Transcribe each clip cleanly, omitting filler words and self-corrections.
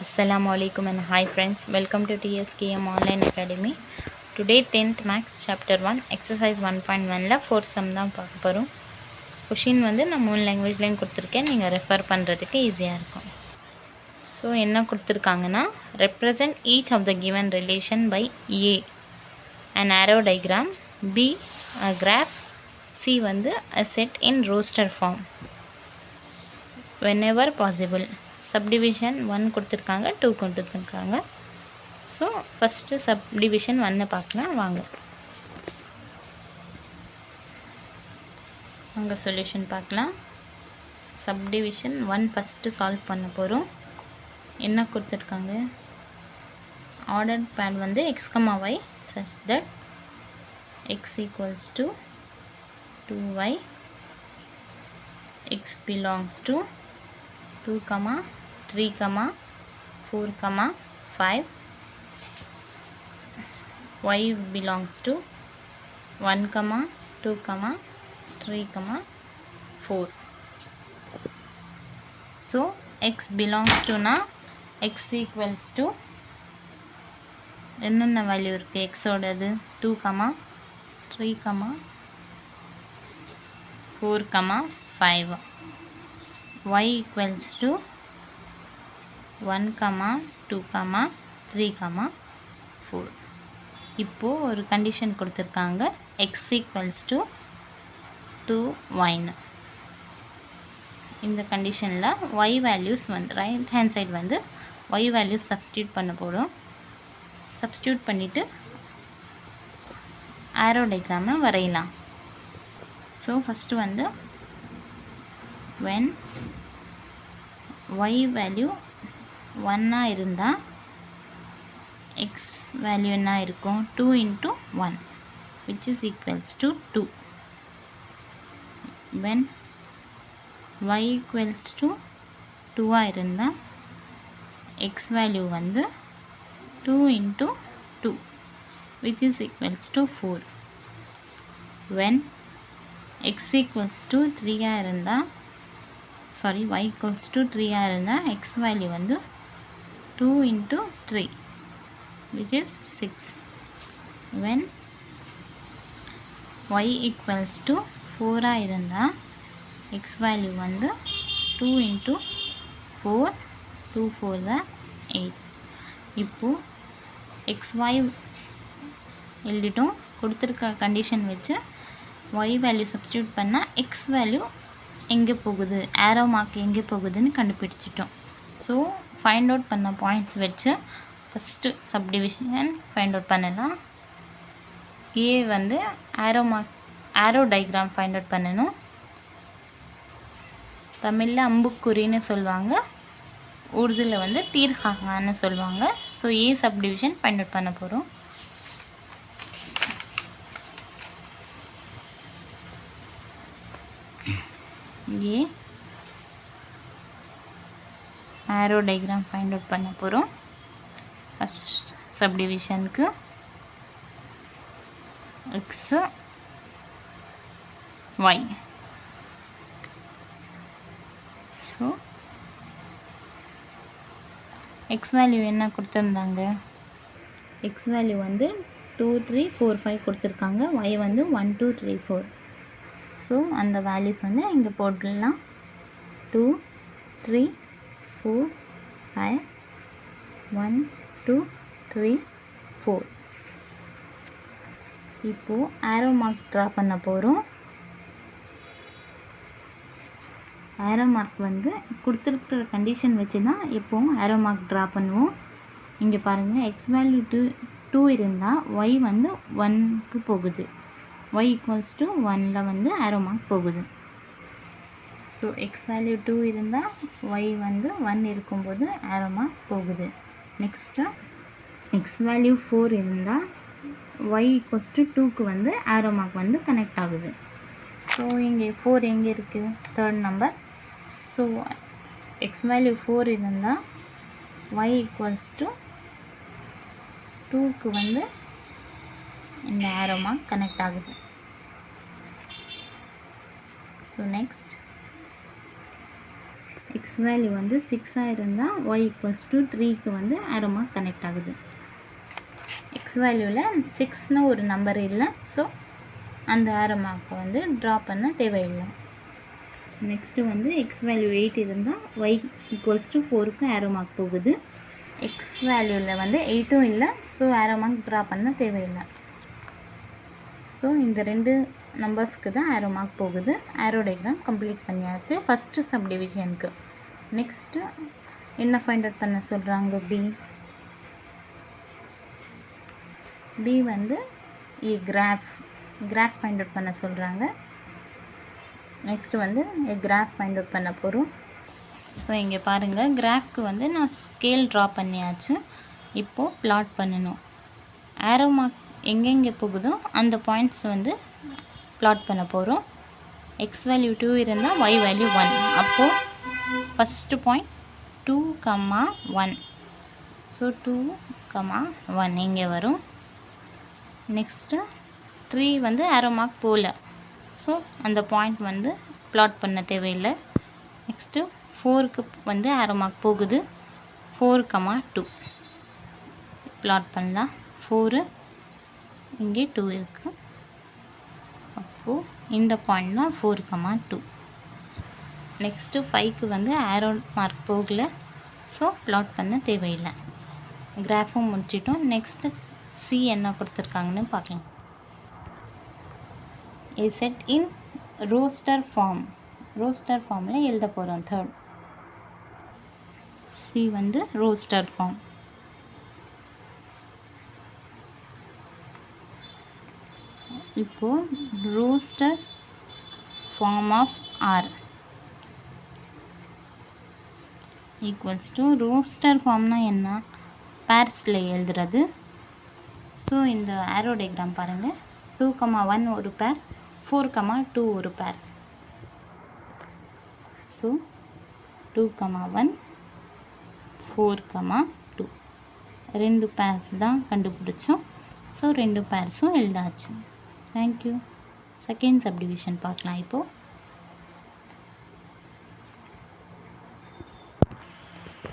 Assalamu alaikum and hi friends, welcome to TSKM Online Academy. Today 10th Maths Chapter 1 Exercise 1.1ல 4 sum தான் பார்க்க போகிறோம். Question வந்து நான் 3 லாங்குவேஜ்லேயும் கொடுத்துருக்கேன், நீங்கள் ரெஃபர் பண்ணுறதுக்கு ஈஸியாக இருக்கும். ஸோ என்ன கொடுத்துருக்காங்கன்னா, represent each of the given relation by A an arrow diagram, B a graph, C வந்து a set in roster form whenever possible. Subdivision 1 கொடுத்துருக்காங்க, 2 கொடுத்துருக்காங்க. ஸோ ஃபஸ்ட்டு சப்டிவிஷன் 1 பார்க்கலாம் வாங்க. அங்கே சொல்யூஷன் பார்க்கலாம். சப்டிவிஷன் 1 ஃபஸ்ட்டு சால்வ் பண்ண போகிறோம். என்ன கொடுத்துருக்காங்க, ஆர்டர்ட் பேட் வந்து x, y such that x equals to 2y, x belongs to 2, 3, 4, 5, y belongs to 1, 2, 3, 4. So x belongs to na x equals to என்னென்ன வேல்யூ இருக்குது எக்ஸோடது 2, 3, 4, 5. y equals to 1, 2, 3, 4. இப்போது ஒரு condition கொடுத்துருக்காங்க, x equals to 2y. இந்த கண்டிஷனில் y values வந்து right hand side வந்து y values substitute பண்ண போகிறோம். சப்ஸ்டியூட் பண்ணிவிட்டு ஆரோ டயக்ராமை வரையலாம். ஸோ ஃபஸ்ட்டு வந்து when y வேல்யூ 1 இருந்தால் x வேல்யூ என்ன இருக்கும், 2 into 1 which is equals to 2. when y equals to 2 இருந்தால் x வேல்யூ வந்து 2 into 2 which is equals to 4. when x equals to 3 இருந்தால் y equals to 3 இருந்தால் x வேல்யூ வந்து 2 into 3 which is 6. when y equals to 4 இருந்தால் x value வந்து 2 into 4, 2 4 8. இப்போது xy எழுதிட்டோம். கொடுத்துருக்க கண்டிஷன் வச்சு y வேல்யூ சப்ஸ்டியூட் பண்ணால் x வேல்யூ எங்கே போகுது, ஆரோ மார்க் எங்கே போகுதுன்னு கண்டுபிடிச்சிட்டோம். ஸோ ஃபைண்ட் அவுட் பண்ண பாயிண்ட்ஸ் வச்சு ஃபஸ்ட்டு சப்டிவிஷன் ஃபைண்ட் அவுட் பண்ணலாம். ஏ வந்து ஆரோ டயக்ராம் ஃபைண்ட் அவுட் பண்ணணும். தமிழில் அம்புக்குறின்னு சொல்லுவாங்க, உருதுல வந்து தீர்ஹாங்கான்னு சொல்லுவாங்க. So a subdivision find out பண்ண போகிறோம். A arrow diagram find out பண்ண போகிறோம். ஃபஸ்ட் சப்டிவிஷனுக்கு x y. So x value என்ன கொடுத்துருந்தாங்க, எக்ஸ் வேல்யூ வந்து 2, 3, 4, 5 கொடுத்துருக்காங்க. ஒய் வந்து 1, 2, 3, 4. ஸோ அந்த வேல்யூஸ் வந்து இங்கே போட்டுடலாம். 2, 3, 4, 5, 1, 2, 3, 4. இப்போது ஆரோ மார்க் ட்ரா பண்ண போகிறோம். ஆரோ மார்க் வந்து கொடுத்துருக்குற கண்டிஷன் வச்சு தான் எப்போவும் ஆரோ மார்க் ட்ரா பண்ணுவோம். இங்கே பாருங்கள், எக்ஸ் வேல்யூ 2 இருந்தால் ஒய் வந்து 1க்கு போகுது. y ஈக்குவல்ஸ் டு 1ல் வந்து ஆரோ மார்க் போகுது. ஸோ எக்ஸ் வேல்யூ 2 இருந்தால் y வந்து 1 இருக்கும்போது ஆரோ மார்க் போகுது. நெக்ஸ்ட்டு எக்ஸ் வேல்யூ 4 இருந்தால் y ஈக்குவல்ஸ் டு 2க்கு வந்து ஆரோ மார்க் வந்து கனெக்ட் ஆகுது. ஸோ இங்கே 4 எங்கே இருக்குது, third number. So x value 4 இருந்தால் y ஈக்குவல்ஸ் டு 2க்கு வந்து இந்த ஆரோ மார்க் கனெக்ட் ஆகுது. ஸோ நெக்ஸ்ட் எக்ஸ் வேல்யூ வந்து 6 இருந்தால் y ஈக்குவல்ஸ் டு 3க்கு வந்து ஆரோ மார்க் கனெக்ட் ஆகுது. எக்ஸ் வேல்யூவில் 6ன்னு ஒரு நம்பர் இல்லை, ஸோ அந்த ஆரோ மார்க்கை வந்து ட்ரா பண்ண தேவையில்லை. நெக்ஸ்ட்டு வந்து எக்ஸ் வேல்யூ 8 இருந்தால் y ஈக்குவல்ஸ் டு 4க்கு ஆரோ மார்க் போகுது. எக்ஸ் வேல்யூவில் வந்து 8ம் இல்லை, ஸோ ஆரோ மார்க் ட்ரா பண்ண தேவையில்லை. ஸோ இந்த 2 நம்பர்ஸ்க்கு தான் ஆரோ மார்க் போகுது. ஆரோ டயக்ராம் கம்ப்ளீட் பண்ணியாச்சு ஃபஸ்ட்டு சப்டிவிஷனுக்கு. நெக்ஸ்ட்டு என்ன ஃபைண்ட் அவுட் பண்ண சொல்கிறாங்க? பி வந்து கிராஃப் ஃபைண்ட் அவுட் பண்ண சொல்கிறாங்க. நெக்ஸ்ட்டு வந்து கிராஃப் ஃபைண்ட் அவுட் பண்ண போகிறோம். ஸோ இங்கே பாருங்கள், கிராஃப்க்கு வந்து நான் ஸ்கேல் ட்ரா பண்ணியாச்சு. இப்போது ப்ளாட் பண்ணணும். ஆரோ மார்க் எங்கெங்கே போகுதோ அந்த பாயிண்ட்ஸ் வந்து ப்ளாட் பண்ண போகிறோம். எக்ஸ் வேல்யூ 2 இருந்தால் y வேல்யூ 1. அப்போது ஃபஸ்ட்டு பாயிண்ட் 2, 1. ஸோ 2, 1 இங்கே வரும். நெக்ஸ்ட்டு 3 வந்து ஆரோ மார்க் போகல, ஸோ அந்த பாயிண்ட் வந்து ப்ளாட் பண்ண தேவையில்லை. நெக்ஸ்ட்டு 4க்கு வந்து ஆரோ மார்க் போகுது. 4, 2 ப்ளாட் பண்ணலாம். 4 இங்கே 2 இருக்குது, அப்போது இந்த பாயிண்ட் தான் 4, 2. நெக்ஸ்ட்டு 5க்கு வந்து ஆரோ மார்க் போகல, ஸோ ப்ளாட் பண்ண தேவையில்லை. கிராஃபும் முடிச்சிட்டோம். நெக்ஸ்ட்டு சி என்ன கொடுத்துருக்காங்கன்னு பார்க்கலாம். ஏ செட் இன் ரோஸ்டர் ஃபார்மில் எழுத போகிறோம். தேர்ட் சி வந்து ரோஸ்டர் ஃபார்ம். இப்போது roster form of r equals to roster ஃபார்ம்னா என்ன? பேர்ஸில் எழுதுறது. ஸோ இந்த ஆரோ டயக்ராம் பாருங்கள். 2, 1 ஒரு பேர், 4, 2 ஒரு பேர். ஸோ 2, 1, 4, 2 2 பேர்ஸ் தான் கண்டுபிடிச்சோம். ஸோ 2 பேர்ஸும் எழுதாச்சு. தேங்க்யூ. செகண்ட் சப்டிவிஷன் பார்க்கலாம். இப்போது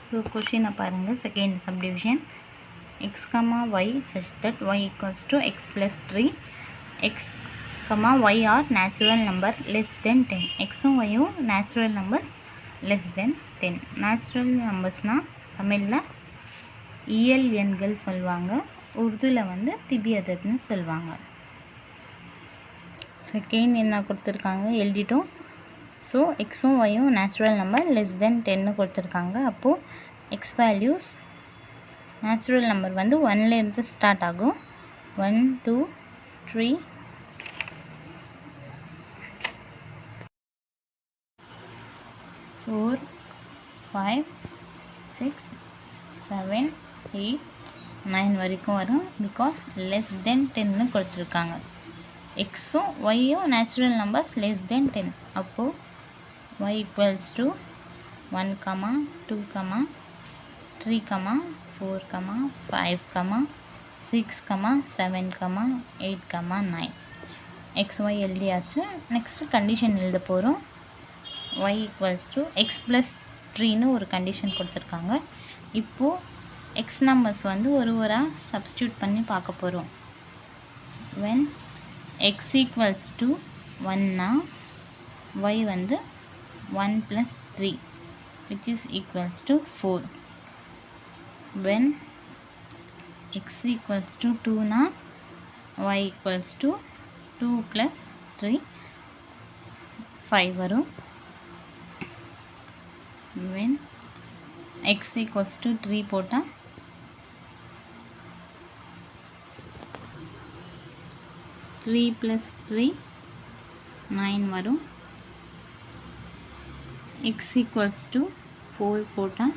ஸோ கொஷினை பாருங்கள். Second subdivision x, y such that y equals to x plus 3. x, y are natural number less than 10. xும் yயும் natural numbers less than 10. natural numbers-னால் தமிழில் இயல் எண்கள் சொல்லுவாங்க, உருதுவில் வந்து திபியதத்னு சொல்லுவாங்க. செகண்ட் என்ன கொடுத்துருக்காங்க எழுதிட்டோம். ஸோ எக்ஸும் ஒய்யும் நேச்சுரல் நம்பர் லெஸ் தென் 10 கொடுத்துருக்காங்க. அப்போது எக்ஸ் வேல்யூஸ் நேச்சுரல் நம்பர் வந்து 1லேருந்து ஸ்டார்ட் ஆகும். 1, 2, 3, 4, 5, 6, 7, 8, 9 வரைக்கும் வரும். பிகாஸ் லெஸ் தென் 10ன்னு கொடுத்துருக்காங்க. எக்ஸும் ஒய்யும் நேச்சுரல் நம்பர்ஸ் லெஸ் தென் 10. அப்போது y equals to 1, 2, 3, 4, 5, 6, 7, 8, 9 x y எழுதியாச்சு. நெக்ஸ்ட்டு கண்டிஷன் எழுத போகிறோம். y equals to x plus 3ன்னு ஒரு கண்டிஷன் கொடுத்துருக்காங்க. இப்போது எக்ஸ் நம்பர்ஸ் வந்து ஒருவராக சப்ஸ்டியூட் பண்ணி பார்க்க போகிறோம். when x ஈக்குவல்ஸ் டு 1னா y வந்து 1 + 3 which is equals to 4. when x equals டு 2னா y ஈக்குவல்ஸ் டு 2 + 3 5 வரும். when x ஈக்குவல்ஸ் டு 3 போட்டால் 3 + 3 9 வரும். x ஈக்குவல்ஸ் டு 4 போட்டால்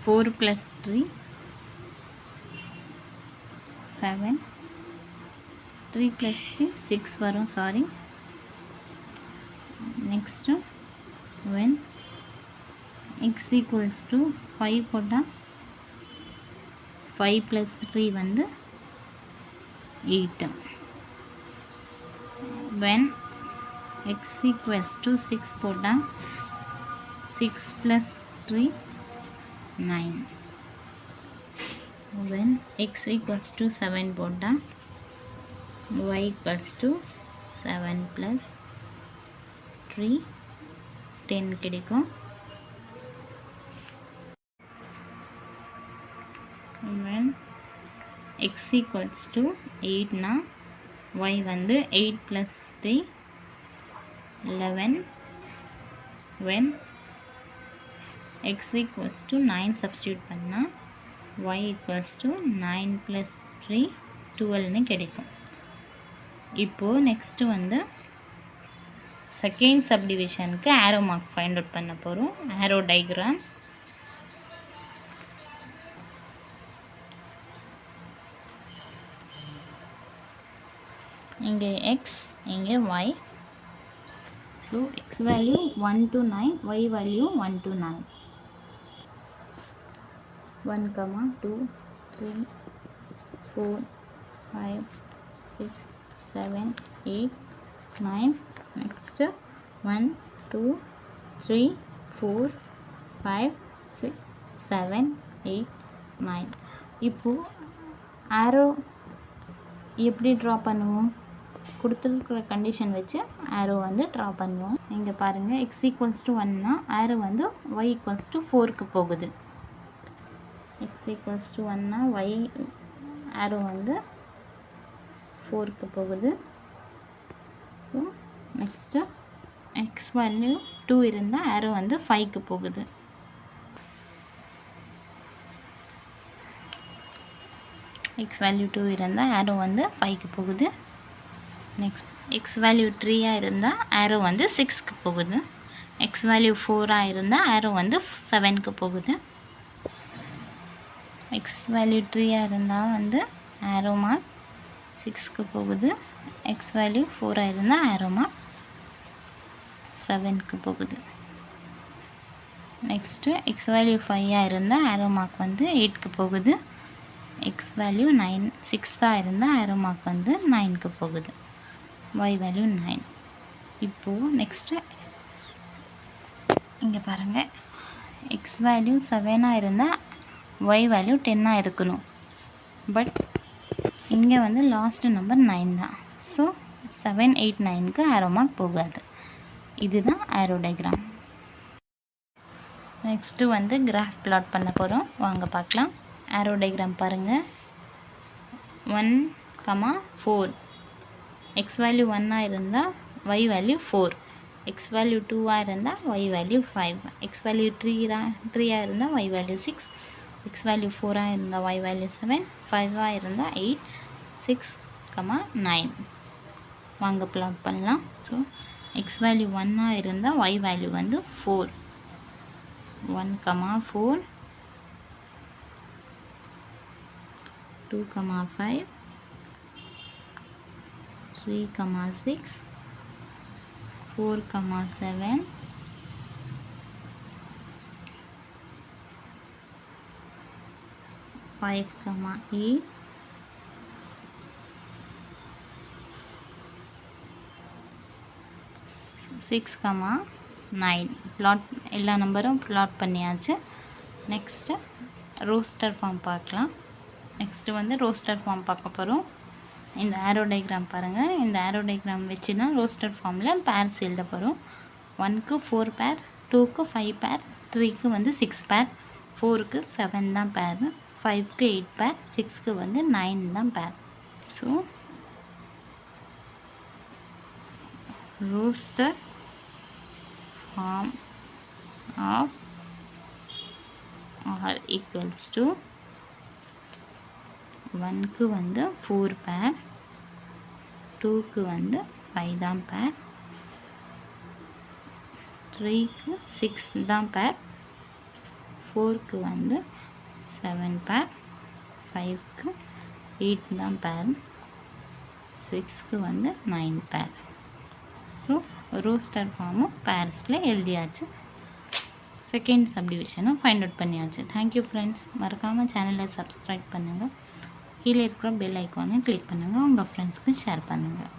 4 + 3 7 3 + 3 6 வரும். Sorry. Next when x equals to 5 போட்டால் 5 + 3 வந்து 8. when x ஈக்குவல்ஸ் டு 6 போட்டால் 6 plus 3 9. When x equals to 7 போட்டா y equals to 7 plus 3 10 கிடைக்கும். When x equals to 8 னா y வந்து 8 plus 3 11. When x equals to 9 substitute பண்ணா y equals to 9 plus 3 12 னு கிடைக்கும். இப்போ நெக்ஸ்ட் வந்து செகண்ட் சப்டிவிஷனுக்கு ஆரோ மார்க் ஃபைண்ட் அவுட் பண்ண போகிறோம். Arrow diagram. இங்கே x, இங்கே y. So x value 1 to 9, y value 1 to 9. 1, 2, 3, 4, 5, 6, 7, 8, 9. Next 1, 2, 3, 4, 5, 6, 7, 8, 9. இப்போ ஆரோ எப்படி ட்ரா பண்ணுவோம்? கொடுத்துருக்கிற கண்டிஷன் வச்சு ஆரோ வந்து ட்ரா பண்ணுவோம். இங்கே பாருங்கள், x ஈக்குவல்ஸ் டு 1னா ஆரோ வந்து y ஈக்குவல்ஸ் டு 4க்கு போகுது. x ஈக்குவல்ஸ் டு 1னா y ஆரோ வந்து 4க்கு போகுது. ஸோ நெக்ஸ்ட்டு x வேல்யூ 2 இருந்தால் ஆரோ வந்து 5க்கு போகுது. x வேல்யூ 2 இருந்தால் ஆரோ வந்து 5க்கு போகுது. நெக்ஸ்ட் x வேல்யூ 3 இருந்தால் ஆரோ வந்து 6க்கு போகுது. x வேல்யூ 4 இருந்தால் ஆரோ வந்து 7க்கு போகுது. x வேல்யூ 3 இருந்தால் வந்து ஆரோ மார்க் 6க்கு போகுது. x வேல்யூ 4 இருந்தால் ஆரோ மார்க் 7க்கு போகுது. நெக்ஸ்ட்டு x வேல்யூ 5 இருந்தால் ஆரோ மார்க் வந்து 8க்கு போகுது. x வேல்யூ 6 இருந்தால் ஆரோ மார்க் வந்து 9க்கு போகுது. y value 9. இப்போது நெக்ஸ்ட்டு இங்கே பாருங்கள், x வேல்யூ 7 இருந்தால் y வேல்யூ 10 இருக்கணும். பட் இங்கே வந்து லாஸ்ட் நம்பர் 9 தான். ஸோ 7, 8, 9க்கு ஆரோ மார்க் போகாது. இதுதான் ஆரோ டயக்ராம். நெக்ஸ்ட்டு வந்து கிராஃப் பிளாட் பண்ண போகிறோம். வாங்க பார்க்கலாம். ஆரோ டயக்ராம் பாருங்கள். 1, 4. x வேல்யூ 1 இருந்தால் y வேல்யூ 4. x வேல்யூ 2 இருந்தால் y வேல்யூ 5. x வேல்யூ 3 இருந்தால் y வேல்யூ 6. x வேல்யூ 4 இருந்தால் y வேல்யூ 7. 5 இருந்தால் 8, 6, 9. வாங்க பிளாட் பண்ணலாம். ஸோ x வேல்யூ 1 இருந்தால் y வேல்யூ வந்து 4. 1, 4, 2, 5, 3, 6, 4, 7, 5, 8, 6, 9. பிளாட் எல்லா நம்பரும் பிளாட் பண்ணியாச்சு. நெக்ஸ்ட்டு ரோஸ்டர் ஃபார்ம் பார்க்கலாம். நெக்ஸ்ட்டு வந்து ரோஸ்டர் ஃபார்ம் பார்க்க போகிறோம். இந்த ஆரோ டயக்ராம் பாருங்கள். இந்த ஆரோ டயக்ராம் வச்சு தான் ரோஸ்டர் ஃபார்மில் பேர்ஸ் எழுத போகிறோம். 1க்கு 4 பேர், 2க்கு 5 பேர், 3க்கு வந்து 6 பேர், 4க்கு 7 தான் பேர், 5க்கு 8 பேர், 6க்கு வந்து 9 தான் பேர். So roster form of R equals to 1க்கு வந்து 4 பேர், 2க்கு வந்து 5 தான் பேர், 3க்கு 6 தான் பேர், 4க்கு வந்து 7 பேர், 5க்கு 8 தான் பேர், 6க்கு வந்து 9 பேர். ஸோ ரோஸ்டர் ஃபார்மும் பேர்ஸில் எழுதியாச்சு. செகண்ட் சப்டிவிஷனும் ஃபைண்ட் அவுட் பண்ணியாச்சு. Thank you friends. மறக்காமல் சேனலை சப்ஸ்கிரைப் பண்ணுங்கள். கீழே இருக்கிற பெல் ஐக்கானை கிளிக் பண்ணுங்கள். உங்கள் ஃப்ரெண்ட்ஸ்க்கு ஷேர் பண்ணுங்கள்.